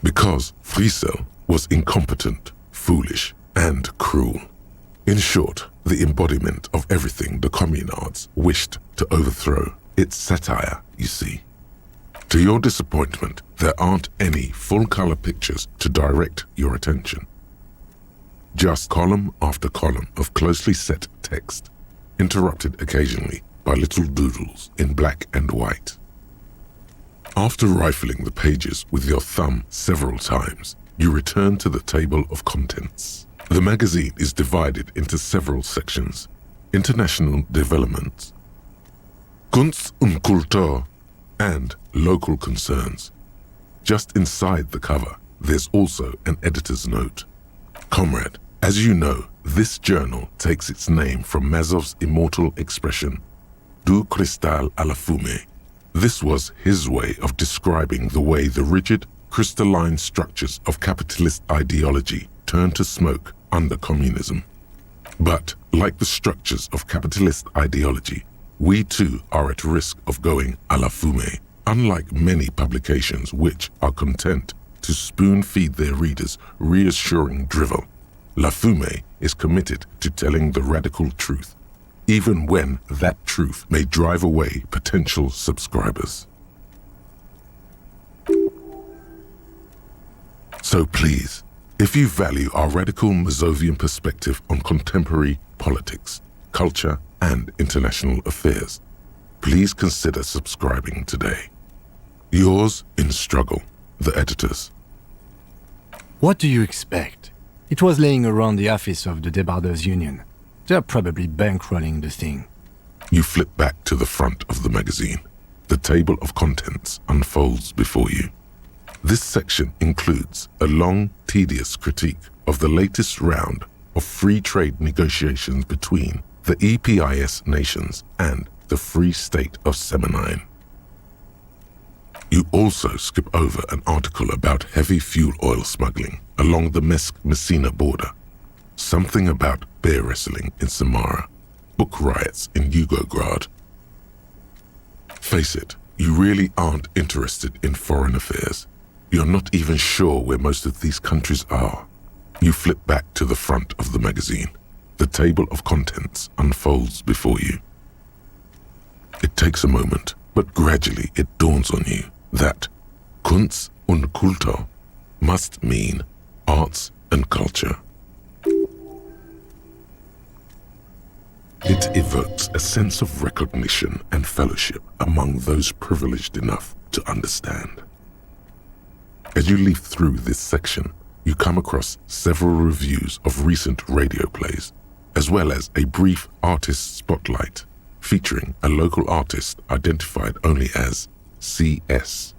Because Friesel was incompetent, foolish, and cruel. In short, the embodiment of everything the communards wished to overthrow. It's satire, you see. To your disappointment, there aren't any full-color pictures to direct your attention. Just column after column of closely set text, interrupted occasionally by little doodles in black and white. After rifling the pages with your thumb several times, you return to the table of contents. The magazine is divided into several sections: international developments, Kunst und Kultur, and local concerns. Just inside the cover, there's also an editor's note. Comrade, as you know, this journal takes its name from Mazov's immortal expression, du cristal à la fumée. This was his way of describing the way the rigid, crystalline structures of capitalist ideology turn to smoke under communism. But, like the structures of capitalist ideology, we too are at risk of going à la fumée, unlike many publications which are content to spoon-feed their readers reassuring drivel. La Fumée is committed to telling the radical truth, even when that truth may drive away potential subscribers. So please, if you value our radical Mazovian perspective on contemporary politics, culture, and international affairs, please consider subscribing today. Yours in struggle, the editors. What do you expect? It was laying around the office of the Debarders Union. They're probably bankrolling the thing. You flip back to the front of the magazine. The table of contents unfolds before you. This section includes a long, tedious critique of the latest round of free trade negotiations between the EPIS nations and the Free State of Semenine. You also skip over an article about heavy fuel oil smuggling along the Messina border, something about bear wrestling in Samara, book riots in Yugograd. Face it, you really aren't interested in foreign affairs. You're not even sure where most of these countries are. You flip back to the front of the magazine. The table of contents unfolds before you. It takes a moment, but gradually it dawns on you that Kunst und Kultur must mean arts and culture. It evokes a sense of recognition and fellowship among those privileged enough to understand. As you leaf through this section, you come across several reviews of recent radio plays, as well as a brief artist spotlight featuring a local artist identified only as CS.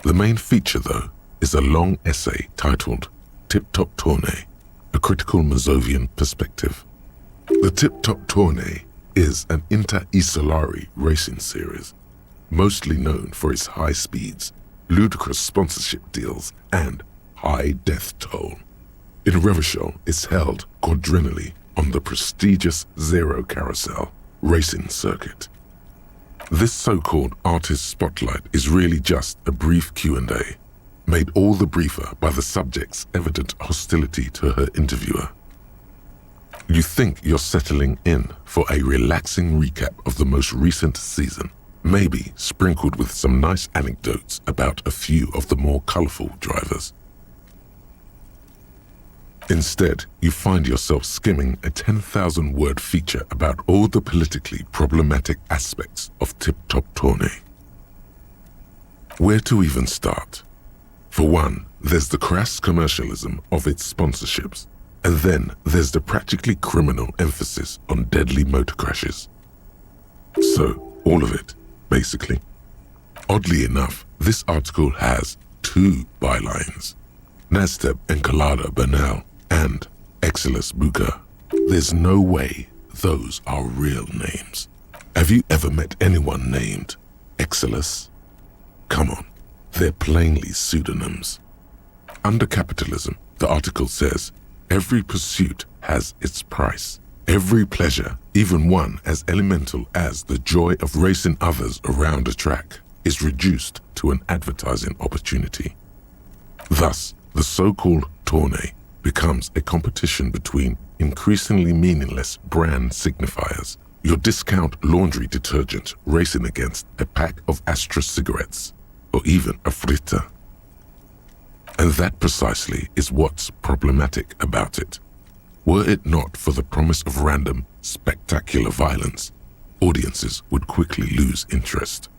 The main feature, though, is a long essay titled Tip Top Tournée, a critical Mazovian perspective. The Tip Top Tournée is an inter-isolari racing series, mostly known for its high speeds, ludicrous sponsorship deals, and high death toll. In Revachol, it's held quadrennially on the prestigious Zero Carousel racing circuit. This so-called artist spotlight is really just a brief Q&A, made all the briefer by the subject's evident hostility to her interviewer. You think you're settling in for a relaxing recap of the most recent season, maybe sprinkled with some nice anecdotes about a few of the more colorful drivers. Instead, you find yourself skimming a 10,000-word feature about all the politically problematic aspects of Tip Top Tournée. Where to even start? For one, there's the crass commercialism of its sponsorships, and then there's the practically criminal emphasis on deadly motor crashes. So, all of it, basically. Oddly enough, this article has 2 bylines: Nasteb Encolada Bernal and Exilus Buka. There's no way those are real names. Have you ever met anyone named Exilus? Come on, they're plainly pseudonyms. Under capitalism, the article says, every pursuit has its price. Every pleasure, even one as elemental as the joy of racing others around a track, is reduced to an advertising opportunity. Thus, the so-called tournée becomes a competition between increasingly meaningless brand signifiers. Your discount laundry detergent racing against a pack of Astra cigarettes, or even a fritter. And that precisely is what's problematic about it. Were it not for the promise of random, spectacular violence, audiences would quickly lose interest.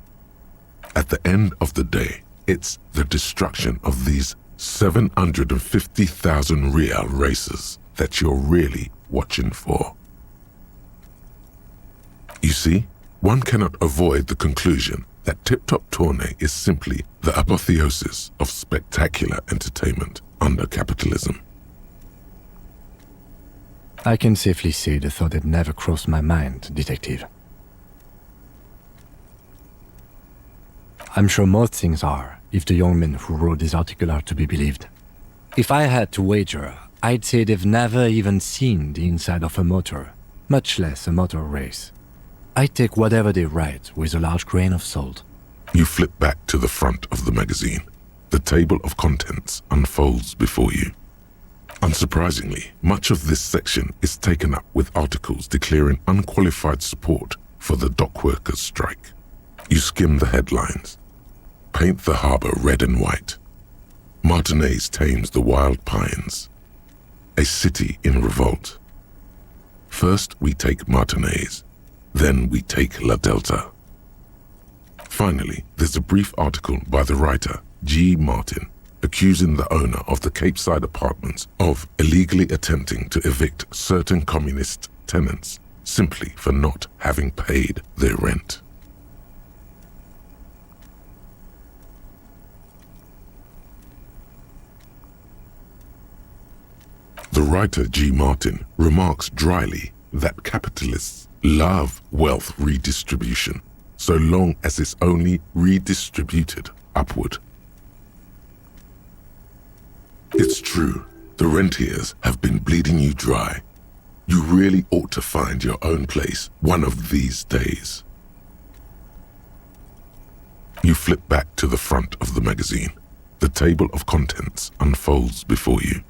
At the end of the day, it's the destruction of these 750,000 real races that you're really watching for. You see, one cannot avoid the conclusion that Tip Top Tourney is simply the apotheosis of spectacular entertainment under capitalism. I can safely say the thought had never crossed my mind, Detective. I'm sure most things are, if the young men who wrote this article are to be believed. If I had to wager, I'd say they've never even seen the inside of a motor, much less a motor race. I take whatever they write with a large grain of salt. You flip back to the front of the magazine. The table of contents unfolds before you. Unsurprisingly, much of this section is taken up with articles declaring unqualified support for the dockworkers' strike. You skim the headlines. Paint the harbor red and white. Martinez tames the wild pines. A city in revolt. First we take Martinez, then we take La Delta. Finally, there's a brief article by the writer, G. Martin, accusing the owner of the Capeside Apartments of illegally attempting to evict certain communist tenants simply for not having paid their rent. The writer G. Martin remarks dryly that capitalists love wealth redistribution so long as it's only redistributed upward. It's true, the rentiers have been bleeding you dry. You really ought to find your own place one of these days. You flip back to the front of the magazine. The table of contents unfolds before you.